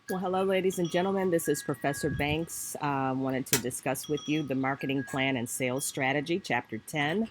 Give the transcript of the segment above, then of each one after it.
Well, hello, ladies and gentlemen. This is Professor Banks. Wanted to discuss with you the marketing plan and sales strategy, Chapter 10.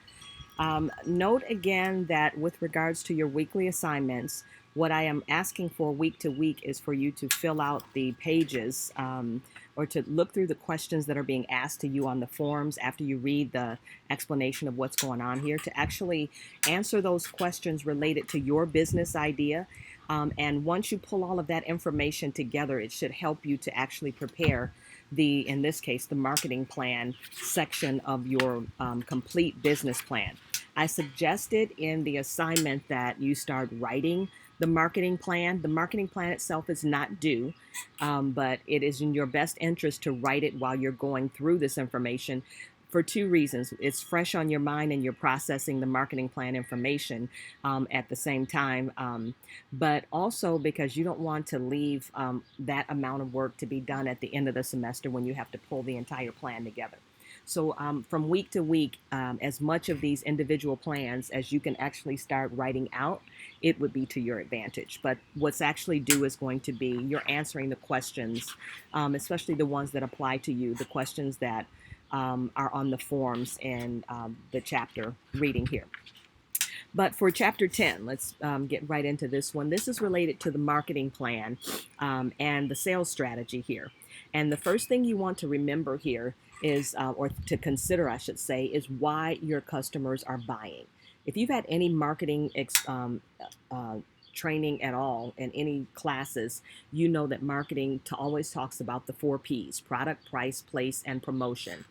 Note again that with regards to your weekly assignments, what I am asking for week to week is for you to fill out the pages or to look through the questions that are being asked to you on the forms after you read the explanation of what's going on here, to actually answer those questions related to your business idea. And once you pull all of that information together, it should help you to actually prepare in this case, the marketing plan section of your complete business plan. I suggested in the assignment that you start writing the marketing plan. The marketing plan itself is not due, but it is in your best interest to write it while you're going through this information for two reasons. It's fresh on your mind and you're processing the marketing plan information at the same time, but also because you don't want to leave that amount of work to be done at the end of the semester when you have to pull the entire plan together. So from week to week, as much of these individual plans as you can actually start writing out, it would be to your advantage. But what's actually due is going to be you're answering the questions, especially the ones that apply to you, the questions that are on the forms in the chapter reading here. But for chapter 10, let's get right into this one. This is related to the marketing plan and the sales strategy here. And the first thing you want to remember here is, or to consider, I should say, is why your customers are buying. If you've had any marketing uh, training at all in any classes, you know that marketing always talks about the four P's: product, price, place, and promotion.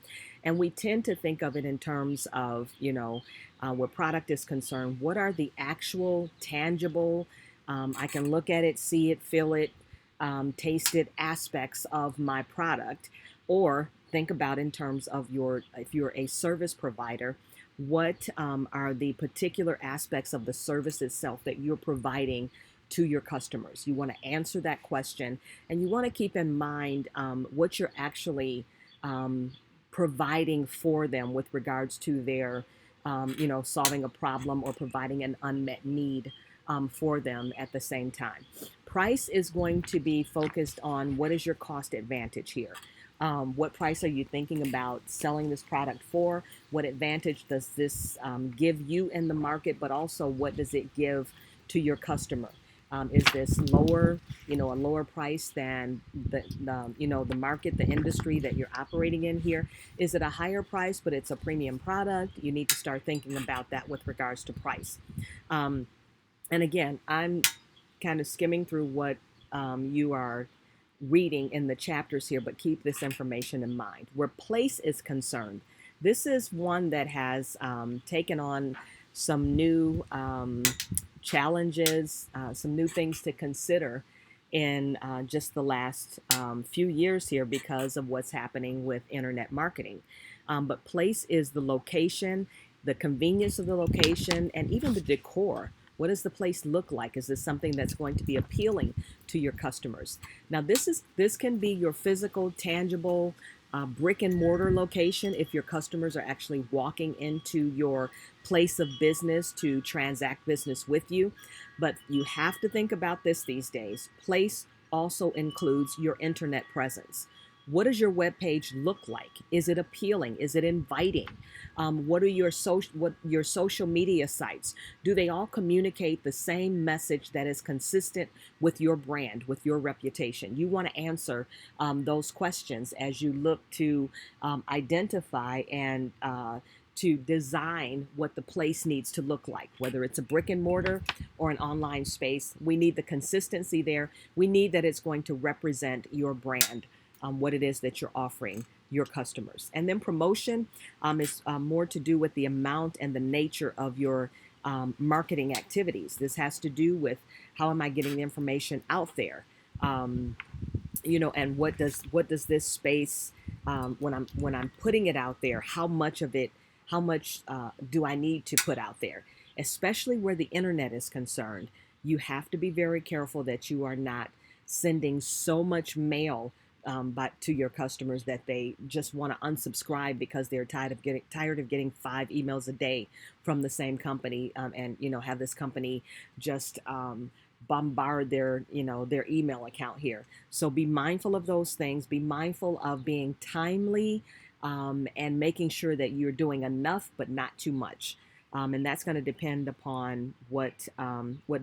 And we tend to think of it in terms of, where product is concerned, what are the actual tangible, I can look at it, see it, feel it, taste it aspects of my product? Or think about in terms of if you're a service provider, what are the particular aspects of the service itself that you're providing to your customers? You want to answer that question, and you want to keep in mind what you're actually providing for them with regards to their, solving a problem or providing an unmet need for them at the same time. Price is going to be focused on what is your cost advantage here. What price are you thinking about selling this product for? What advantage does this give you in the market, but also what does it give to your customer? Is this lower, a lower price than the market, the industry that you're operating in here? Is it a higher price, but it's a premium product? You need to start thinking about that with regards to price. Um, and again, I'm kind of skimming through what you are reading in the chapters here, but keep this information in mind. Where place is concerned, this is one that has taken on some new challenges, some new things to consider in just the last few years here because of what's happening with internet marketing. But place is the location, the convenience of the location, and even the decor. What does the place look like? Is this something that's going to be appealing to your customers? Now, this can be your physical, tangible, brick and mortar location if your customers are actually walking into your place of business to transact business with you. But you have to think about this these days. Place also includes your internet presence. What does your web page look like? Is it appealing? Is it inviting? What are your social media sites? Do they all communicate the same message that is consistent with your brand, with your reputation? You want to answer those questions as you look to identify and to design what the place needs to look like, whether it's a brick and mortar or an online space. We need the consistency there. We need that it's going to represent your brand, what it is that you're offering your customers. And then promotion is more to do with the amount and the nature of your marketing activities. This has to do with how am I getting the information out there, and what does this space, when I'm putting it out there, how much do I need to put out there, especially where the internet is concerned. You have to be very careful that you are not sending so much mail but to your customers that they just want to unsubscribe because they're tired of getting 5 emails a day from the same company, and have this company just bombard their, their email account here. So be mindful of those things. Be mindful of being timely, and making sure that you're doing enough but not too much. And that's going to depend upon what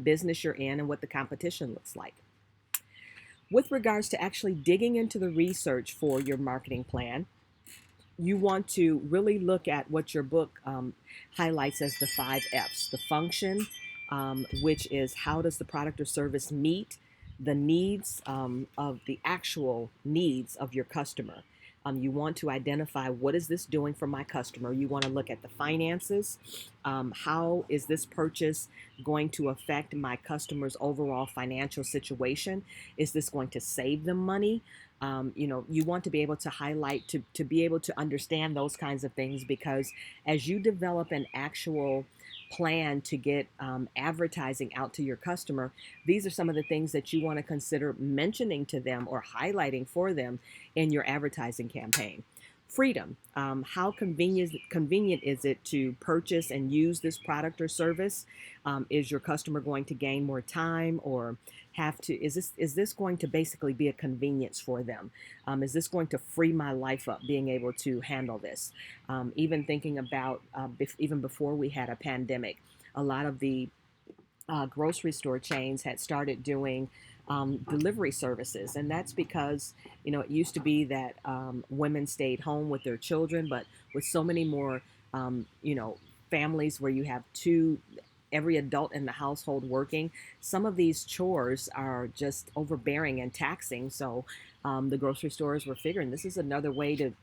business you're in and what the competition looks like. With regards to actually digging into the research for your marketing plan, you want to really look at what your book highlights as the 5 F's: the function, which is how does the product or service meet the needs, of the actual needs of your customer. You want to identify what is this doing for my customer. You want to look at the finances. How is this purchase going to affect my customer's overall financial situation? Is this going to save them money? You want to be able to highlight, to be able to understand those kinds of things, because as you develop an actual plan to get advertising out to your customer, these are some of the things that you want to consider mentioning to them or highlighting for them in your advertising campaign. Freedom. How convenient is it to purchase and use this product or service? Is your customer going to gain more time, or is this going to basically be a convenience for them? Is this going to free my life up being able to handle this? Even thinking about even before we had a pandemic, a lot of the grocery store chains had started doing delivery services. And that's because, it used to be that women stayed home with their children, but with so many more, families where you have every adult in the household working, some of these chores are just overbearing and taxing. So the grocery stores were figuring this is another way to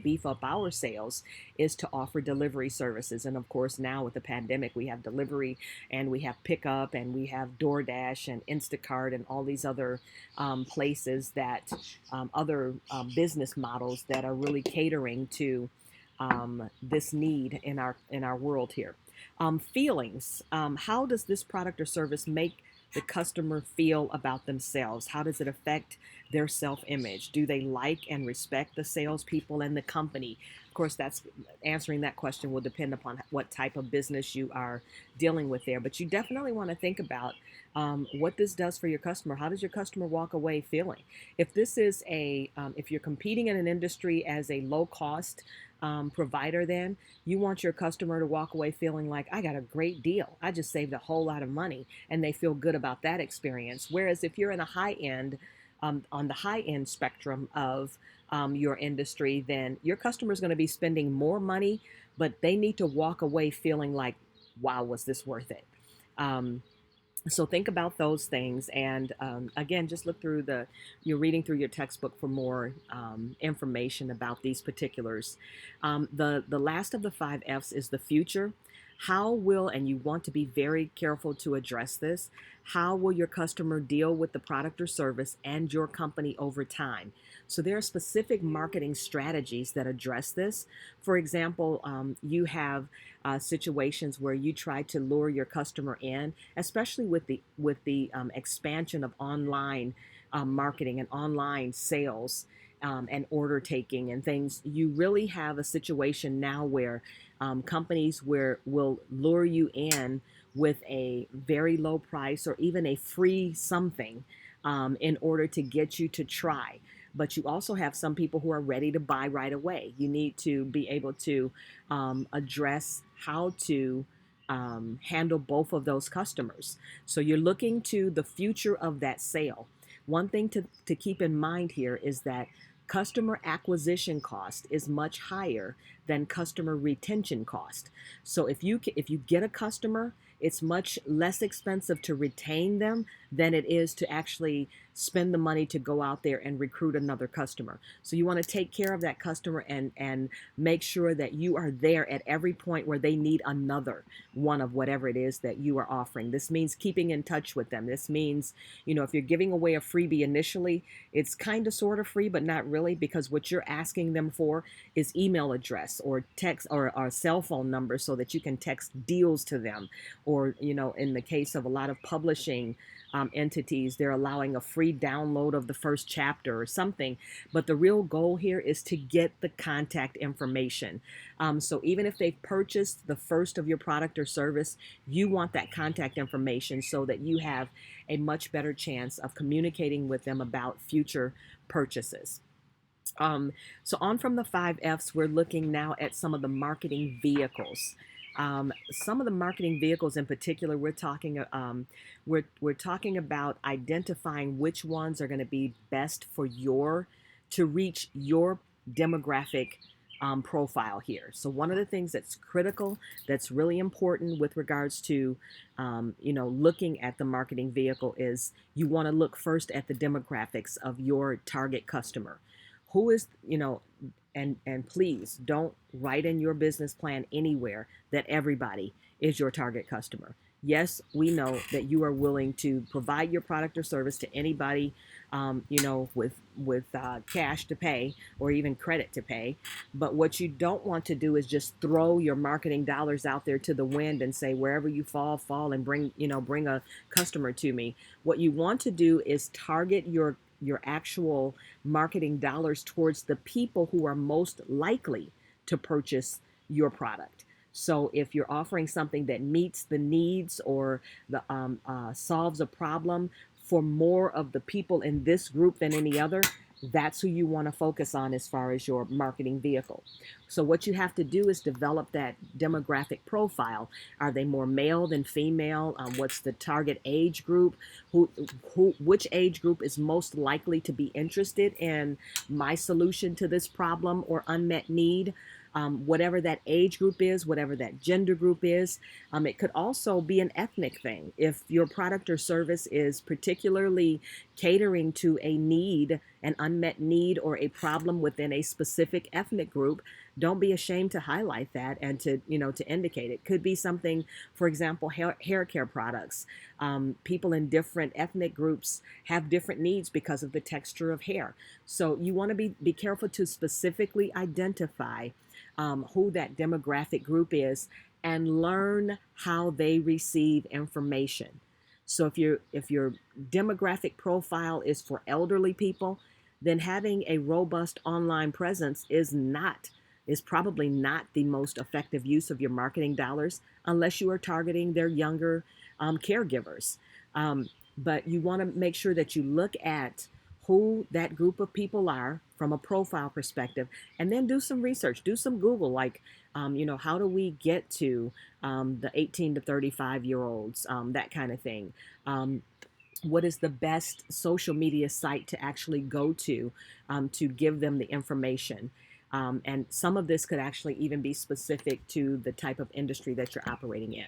beef up our sales, is to offer delivery services. And of course, now with the pandemic, we have delivery and we have pickup and we have DoorDash and Instacart and all these other places that other business models that are really catering to this need in our world here. Feelings. How does this product or service make the customer feel about themselves? How does it affect their self-image? Do they like and respect the salespeople and the company? Of course, that's answering that question will depend upon what type of business you are dealing with there. But you definitely want to think about what this does for your customer. How does your customer walk away feeling? If this is if you're competing in an industry as a low cost provider, then you want your customer to walk away feeling like, I got a great deal. I just saved a whole lot of money, and they feel good about that experience. Whereas if you're in a high end, on the high end spectrum of your industry, then your customer is going to be spending more money, but they need to walk away feeling like, wow, was this worth it? So think about those things, and again, just look through you're reading through your textbook for more information about these particulars. The last of the 5 F's is the future. How will, and you want to be very careful to address this, how will your customer deal with the product or service and your company over time? So there are specific marketing strategies that address this. For example, you have situations where you try to lure your customer in, especially with the expansion of online marketing and online sales, and order taking and things. You really have a situation now where companies will lure you in with a very low price or even a free something, in order to get you to try. But you also have some people who are ready to buy right away. You need to be able to address how to handle both of those customers. So you're looking to the future of that sale. One thing to keep in mind here is that customer acquisition cost is much higher than customer retention cost. So if you get a customer, it's much less expensive to retain them than it is to actually spend the money to go out there and recruit another customer. So you want to take care of that customer and make sure that you are there at every point where they need another one of whatever it is that you are offering. This means keeping in touch with them. This means, if you're giving away a freebie initially, it's kind of sort of free, but not really, because what you're asking them for is email address or text or cell phone number so that you can text deals to them. Or, in the case of a lot of publishing entities, they're allowing a free free download of the first chapter or something. But the real goal here is to get the contact information. So even if they've purchased the first of your product or service, you want that contact information so that you have a much better chance of communicating with them about future purchases. Um, so on from the 5 F's, we're looking now at some of the marketing vehicles. Some of the marketing vehicles in particular, we're talking about identifying which ones are going to be best for to reach your demographic profile here. So one of the things that's critical, that's really important with regards to, looking at the marketing vehicle is you want to look first at the demographics of your target customer. Who is, and please don't write in your business plan anywhere that everybody is your target customer. Yes, we know that you are willing to provide your product or service to anybody, with cash to pay or even credit to pay. But what you don't want to do is just throw your marketing dollars out there to the wind and say wherever you fall, and bring a customer to me. What you want to do is target your actual marketing dollars towards the people who are most likely to purchase your product. So if you're offering something that meets the needs or solves a problem for more of the people in this group than any other, that's who you want to focus on as far as your marketing vehicle. So what you have to do is develop that demographic profile. Are they more male than female? What's the target age group? Which age group is most likely to be interested in my solution to this problem or unmet need? Whatever that age group is, whatever that gender group is. It could also be an ethnic thing. If your product or service is particularly catering to a need, an unmet need, or a problem within a specific ethnic group, don't be ashamed to highlight that and to indicate it. Could be something, for example, hair care products. People in different ethnic groups have different needs because of the texture of hair. So you want to be careful to specifically identify who that demographic group is and learn how they receive information. So if your demographic profile is for elderly people, then having a robust online presence is probably not the most effective use of your marketing dollars unless you are targeting their younger caregivers. But you want to make sure that you look at who that group of people are from a profile perspective, and then do some research, do some Google, like, how do we get to the 18 to 35 year olds, that kind of thing. What is the best social media site to actually go to give them the information? And some of this could actually even be specific to the type of industry that you're operating in.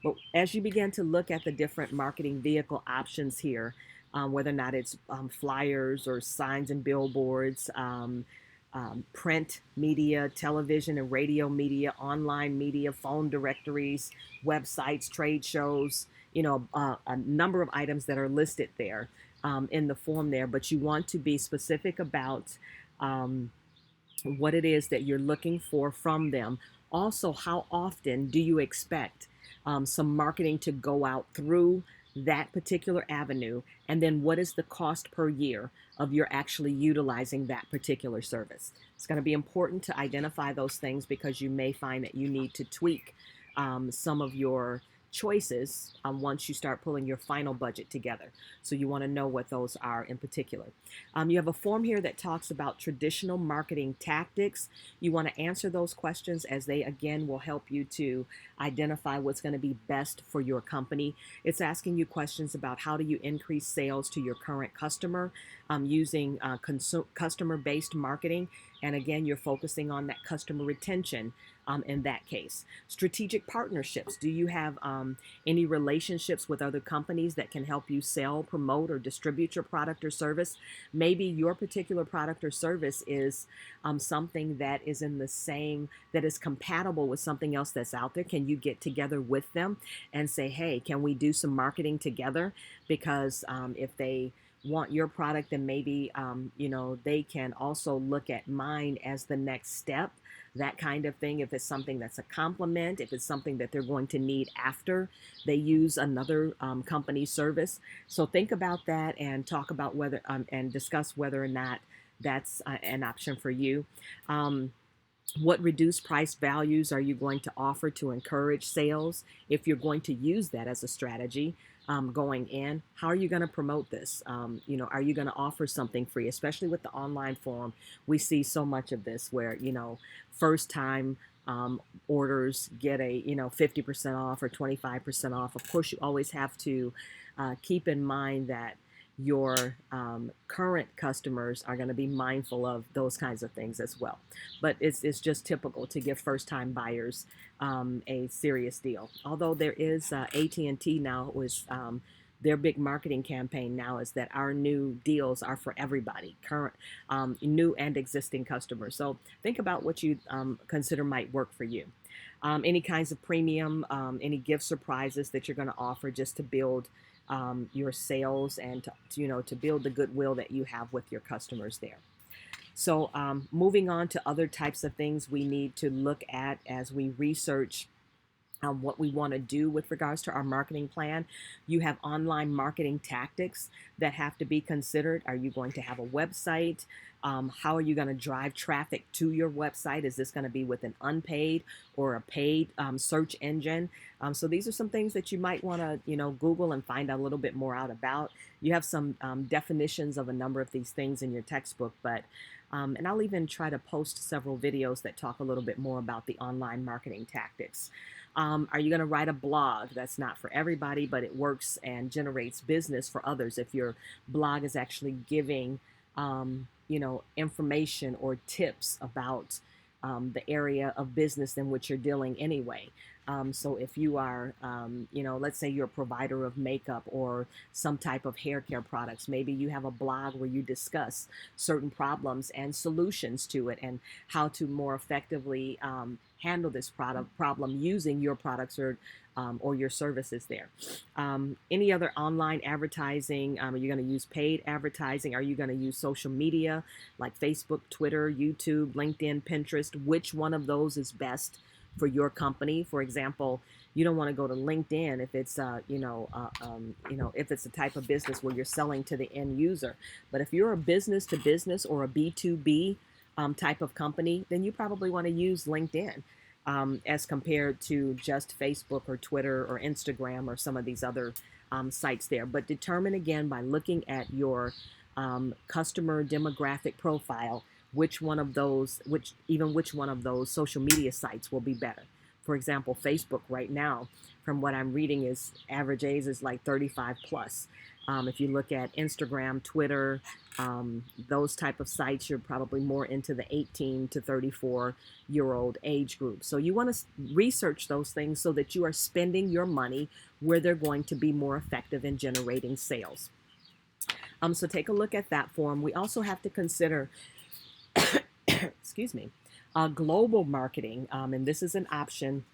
But as you begin to look at the different marketing vehicle options here, whether or not it's flyers or signs and billboards, print media, television and radio media, online media, phone directories, websites, trade shows, a number of items that are listed there in the form there. But you want to be specific about what it is that you're looking for from them. Also, how often do you expect some marketing to go out through that particular avenue? And then what is the cost per year of your actually utilizing that particular service? It's going to be important to identify those things because you may find that you need to tweak some of your choices once you start pulling your final budget together. So you want to know what those are in particular. You have a form here that talks about traditional marketing tactics. You want to answer those questions as they, again, will help you to identify what's going to be best for your company. It's asking you questions about how do you increase sales to your current customer using customer-based marketing. And again, you're focusing on that customer retention in that case. Strategic partnerships. Do you have any relationships with other companies that can help you sell, promote, or distribute your product or service? Maybe your particular product or service is something that is that is compatible with something else that's out there. Can you get together with them and say, hey, can we do some marketing together? Because if they want your product, then maybe they can also look at mine as the next step, that kind of thing. If it's something that's a compliment, if it's something that they're going to need after they use another company's service. So think about that and talk about whether and discuss whether or not that's an option for you. What reduced price values are you going to offer to encourage sales? If you're going to use that as a strategy going in, how are you going to promote this? Are you going to offer something free? Especially with the online forum, we see so much of this where, first time orders get a 50% off or 25% off. Of course, you always have to keep in mind that your current customers are going to be mindful of those kinds of things as well. But it's just typical to give first-time buyers a serious deal. Although there is AT&T now was their big marketing campaign now is that our new deals are for everybody, current, new and existing customers. So think about what you consider might work for you. Any kinds of premium, any gift surprises that you're going to offer just to build your sales and to build the goodwill that you have with your customers there. So moving on to other types of things we need to look at as we research what we want to do with regards to our marketing plan. You have online marketing tactics that have to be considered. Are you going to have a website? How are you going to drive traffic to your website? Is this going to be with an unpaid or a paid search engine? So these are some things that you might want to, Google and find out a little bit more out about. You have some definitions of a number of these things in your textbook, but and I'll even try to post several videos that talk a little bit more about the online marketing tactics. Are you going to write a blog? That's not for everybody, but it works and generates business for others if your blog is actually giving, information or tips about the area of business in which you're dealing anyway. So if you are, let's say you're a provider of makeup or some type of hair care products, maybe you have a blog where you discuss certain problems and solutions to it and how to more effectively handle this problem using your products or your services there. Any other online advertising? Are you going to use paid advertising? Are you going to use social media like Facebook, Twitter, YouTube, LinkedIn, Pinterest? Which one of those is best for your company? For example, you don't want to go to LinkedIn if it's if it's a type of business where you're selling to the end user. But if you're a business to business or a B2B type of company, then you probably want to use LinkedIn as compared to just Facebook or Twitter or Instagram or some of these other sites there. But determine again by looking at your customer demographic profile which one of those social media sites will be better. For example, Facebook right now, from what I'm reading, is average age is like 35 plus. If you look at Instagram, Twitter, those type of sites, you're probably more into the 18 to 34-year-old age group. So you want to research those things so that you are spending your money where they're going to be more effective in generating sales. So take a look at that form. We also have to consider excuse me, global marketing. And this is an option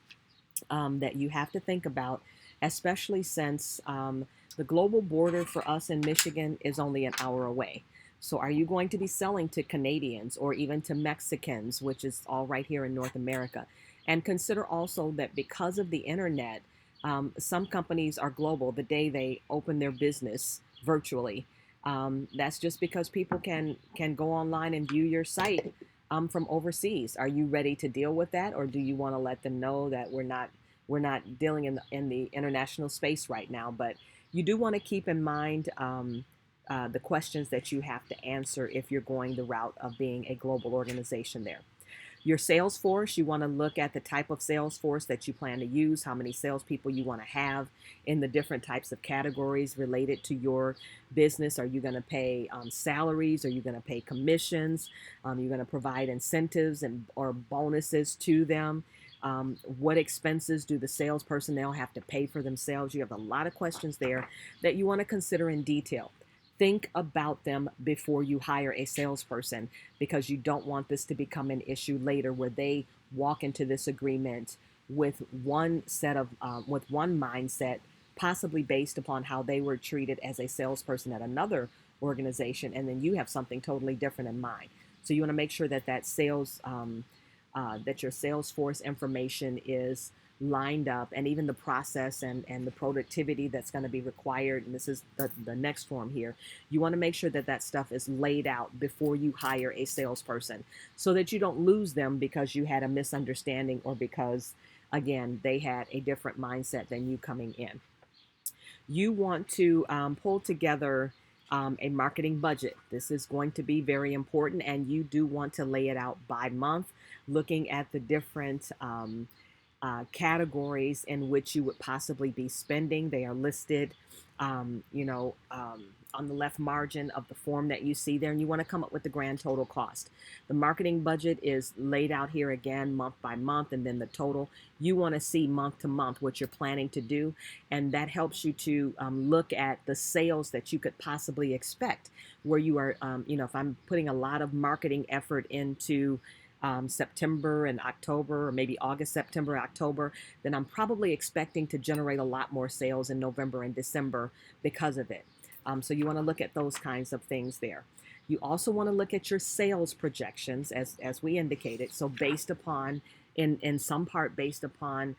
that you have to think about, especially since the global border for us in Michigan is only an hour away. So are you going to be selling to Canadians or even to Mexicans, which is all right here in North America? And consider also that because of the internet, some companies are global the day they open their business virtually. That's just because people can go online and view your site from overseas. Are you ready to deal with that, or do you want to let them know that we're not dealing in the international space right now? But you do want to keep in mind the questions that you have to answer if you're going the route of being a global organization there. Your sales force, you want to look at the type of sales force that you plan to use, how many salespeople you want to have in the different types of categories related to your business. Are you going to pay salaries? Are you going to pay commissions? You're going to provide incentives or bonuses to them. What expenses do the sales personnel have to pay for themselves? You have a lot of questions there that you want to consider in detail. Think about them before you hire a salesperson, because you don't want this to become an issue later where they walk into this agreement with one mindset possibly based upon how they were treated as a salesperson at another organization, and then you have something totally different in mind. So you want to make sure that that your Salesforce information is lined up, and even the process and the productivity that's going to be required. And this is the next form here. You want to make sure that that stuff is laid out before you hire a salesperson so that you don't lose them because you had a misunderstanding or because, again, they had a different mindset than you coming in. You want to pull together a marketing budget. This is going to be very important, and you do want to lay it out by month, looking at the different categories in which you would possibly be spending. They are listed, on the left margin of the form that you see there, and you want to come up with the grand total cost. The marketing budget is laid out here again, month by month, and then the total. You want to see month to month what you're planning to do, and that helps you to look at the sales that you could possibly expect, where you are, if I'm putting a lot of marketing effort into September and October, or maybe August, September, October, then I'm probably expecting to generate a lot more sales in November and December because of it. So you want to look at those kinds of things there. You also want to look at your sales projections, as we indicated. So based upon, in some part, based upon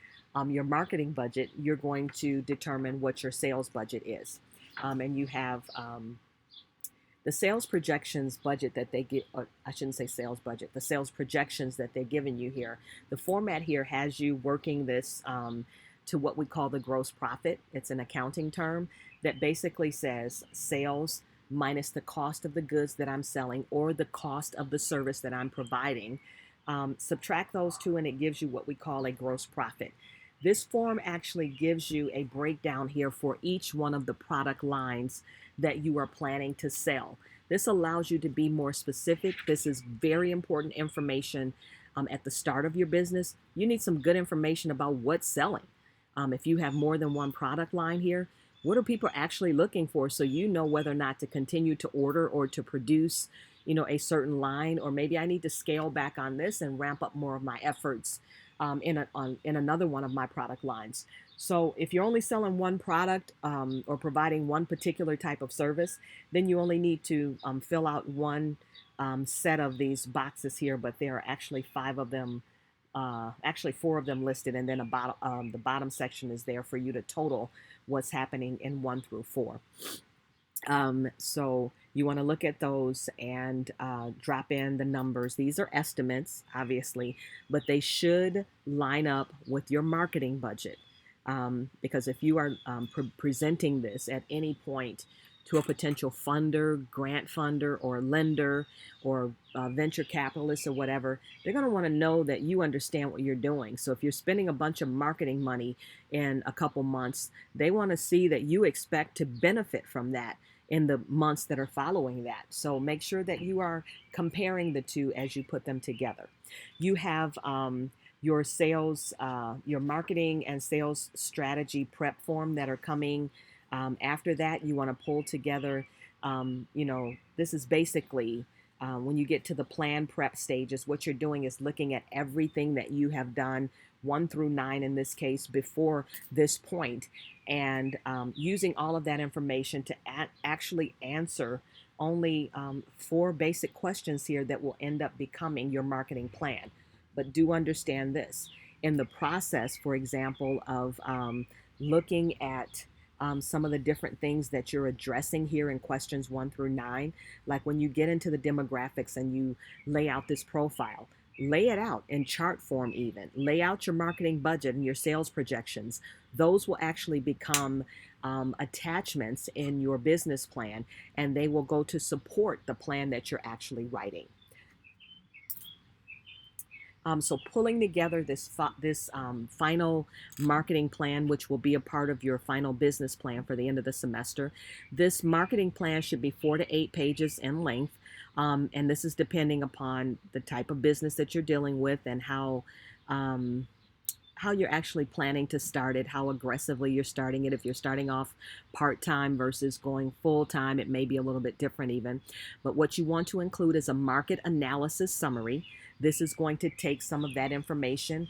your marketing budget, you're going to determine what your sales budget is. And you have the sales projections budget that they get, or I shouldn't say sales budget, the sales projections that they're giving you here. The format here has you working this to what we call the gross profit. It's an accounting term that basically says sales minus the cost of the goods that I'm selling or the cost of the service that I'm providing. Subtract those two and it gives you what we call a gross profit. This form actually gives you a breakdown here for each one of the product lines that you are planning to sell. This allows you to be more specific. This is very important information at the start of your business. You need some good information about what's selling. If you have more than one product line here, what are people actually looking for, so you know whether or not to continue to order or to produce, a certain line, or maybe I need to scale back on this and ramp up more of my efforts in another one of my product lines. So if you're only selling one product or providing one particular type of service, then you only need to fill out one set of these boxes here, but there are actually five of them. Actually, four of them listed, and then the bottom section is there for you to total what's happening in 1 through 4. So you want to look at those and drop in the numbers. These are estimates, obviously, but they should line up with your marketing budget. Because if you are presenting this at any point to a potential funder, grant funder, or lender, or venture capitalist, or whatever, they're going to want to know that you understand what you're doing. So if you're spending a bunch of marketing money in a couple months, they want to see that you expect to benefit from that in the months that are following that. So make sure that you are comparing the two as you put them together. You have your sales, your marketing and sales strategy prep form that are coming. After that, you want to pull together, this is basically when you get to the plan prep stages, what you're doing is looking at everything that you have done, 1 through 9 in this case, before this point, and using all of that information to actually answer only 4 basic questions here that will end up becoming your marketing plan. But do understand this. In the process, for example, of looking at some of the different things that you're addressing here in questions 1 through 9, like when you get into the demographics and you lay out this profile, lay it out in chart form even. Lay out your marketing budget and your sales projections. Those will actually become attachments in your business plan, and they will go to support the plan that you're actually writing. So pulling together this final marketing plan, which will be a part of your final business plan for the end of the semester. This marketing plan should be 4 to 8 pages in length. And this is depending upon the type of business that you're dealing with and how you're actually planning to start it, how aggressively you're starting it. If you're starting off part-time versus going full-time, it may be a little bit different even. But what you want to include is a market analysis summary. This is going to take some of that information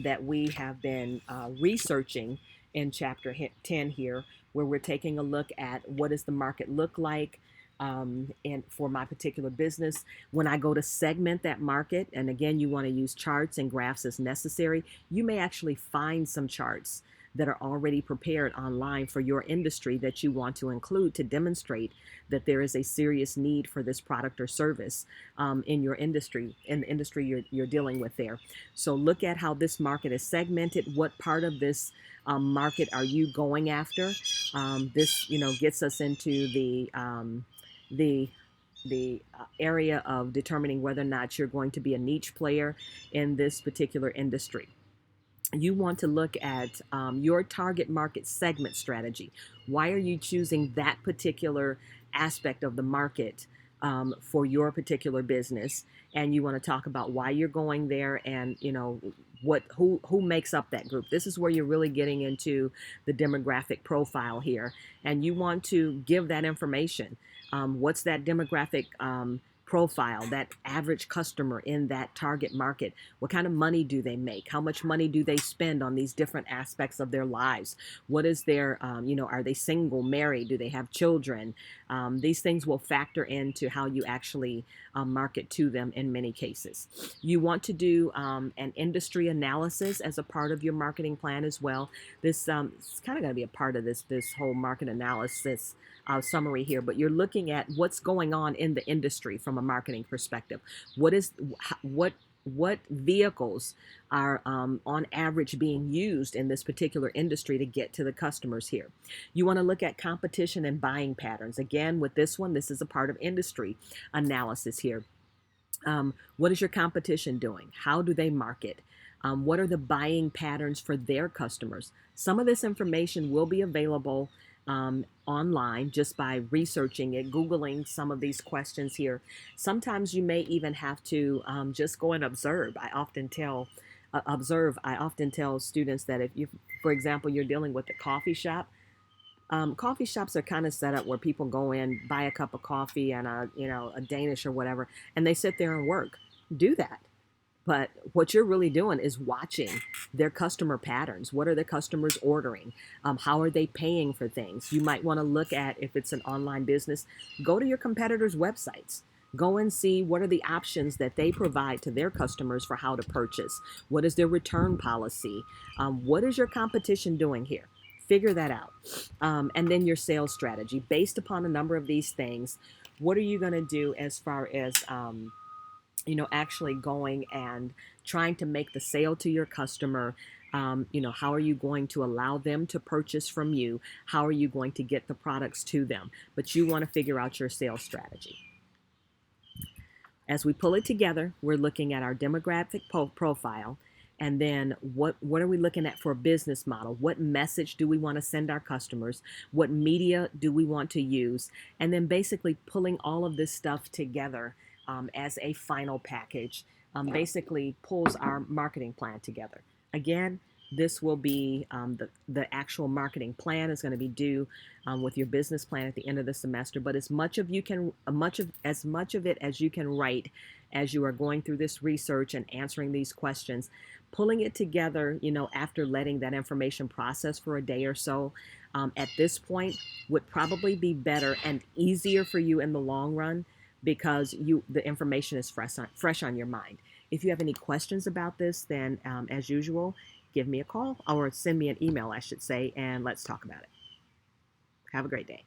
that we have been researching in chapter 10 here, where we're taking a look at what does the market look like, and for my particular business, when I go to segment that market, and again, you want to use charts and graphs as necessary, you may actually find some charts that are already prepared online for your industry that you want to include to demonstrate that there is a serious need for this product or service in your industry, in the industry you're dealing with there. So look at how this market is segmented. What part of this market are you going after? This, gets us into the area of determining whether or not you're going to be a niche player in this particular industry. You want to look at your target market segment strategy. Why are you choosing that particular aspect of the market for your particular business? And you want to talk about why you're going there, and who makes up that group. This is where you're really getting into the demographic profile here, and you want to give that information. What's that demographic profile, that average customer in that target market? What kind of money do they make? How much money do they spend on these different aspects of their lives? What is their, are they single, married? Do they have children? These things will factor into how you actually market to them in many cases. You want to do an industry analysis as a part of your marketing plan as well. This is kind of going to be a part of this whole market analysis summary here, but you're looking at what's going on in the industry from a marketing perspective. What vehicles are on average being used in this particular industry to get to the customers here. You want to look at competition and buying patterns. Again, with this one, this is a part of industry analysis here. What is your competition doing? How do they market? What are the buying patterns for their customers? Some of this information will be available online just by researching it, Googling some of these questions here. Sometimes you may even have to just go and observe. I often tell students that if you, for example, you're dealing with a coffee shop. Coffee shops are kind of set up where people go in, buy a cup of coffee and a Danish or whatever, and they sit there and work. Do that. But what you're really doing is watching their customer patterns. What are the customers ordering? How are they paying for things? You might want to look at, if it's an online business, go to your competitors' websites. Go and see what are the options that they provide to their customers for how to purchase. What is their return policy? What is your competition doing here? Figure that out. And then your sales strategy. Based upon a number of these things, what are you going to do as far as actually going and trying to make the sale to your customer? How are you going to allow them to purchase from you? How are you going to get the products to them? But you want to figure out your sales strategy. As we pull it together, we're looking at our demographic profile, and then what are we looking at for a business model? What message do we want to send our customers? What media do we want to use? And then basically pulling all of this stuff together as a final package basically pulls our marketing plan together. Again, this will be the actual marketing plan is going to be due with your business plan at the end of the semester. But as much of it as you can write as you are going through this research and answering these questions, pulling it together, after letting that information process for a day or so, at this point would probably be better and easier for you in the long run, because the information is fresh on your mind. If you have any questions about this, then as usual, give me a call or send me an email, I should say, and let's talk about it. Have a great day.